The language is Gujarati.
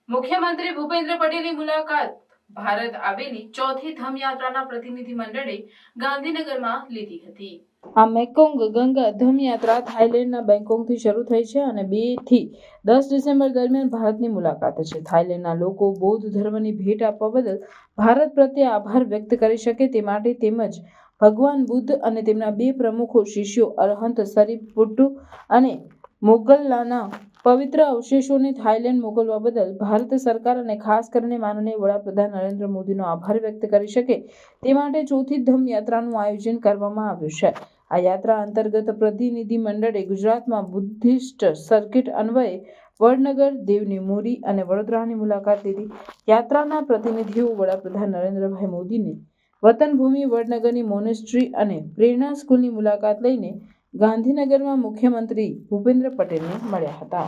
મુખ્યમંત્રી ભૂપેન્દ્ર પટેલની મુલાકાત ભારત આવેલી ચોથી ધમ યાત્રાના પ્રતિનિધિ મંડળે ગાંધીનગરમાં લીધી હતી। આ મેકોંગ ગંગા ધમ યાત્રા થાઈલેન્ડના બેંકોકથી શરૂ થઈ છે અને 2 થી 10 ડિસેમ્બર દરમિયાન ભારતની મુલાકાત છે। થાઈલેન્ડના લોકો બૌદ્ધ ધર્મની ભેટ આપવા બદલ ભારત પ્રત્યે આભાર વ્યક્ત કરી શકે તે માટે તેમજ ભગવાન બુદ્ધ અને તેમના 2 પ્રમુખો શિષ્યો અરહંત સરીપુટ્ટુ અને મોગલ્લાના પવિત્ર અવશેષોને થાઈલેન્ડ મોકલવા બદલ ભારત સરકાર અને ખાસ કરીને માનનીય વડાપ્રધાન નરેન્દ્ર મોદીનો આભાર વ્યક્ત કરી શકે તે માટે ચોથી ધમ યાત્રાનું આયોજન કરવામાં આવ્યું છે। આ યાત્રા અંતર્ગત પ્રતિનિધિ મંડળે ગુજરાતમાં બુદ્ધિસ્ટ સર્કિટ અન્વયે વડનગર, દેવની મોરી અને વડોદરાની મુલાકાત લીધી। યાત્રાના પ્રતિનિધિઓ વડાપ્રધાન નરેન્દ્રભાઈ મોદીની વતનભૂમિ વડનગરની મોનેસ્ટ્રી અને પ્રેરણા સ્કૂલની મુલાકાત લઈને ગાંધીનગરમાં મુખ્યમંત્રી ભૂપેન્દ્ર પટેલને મળ્યા હતા।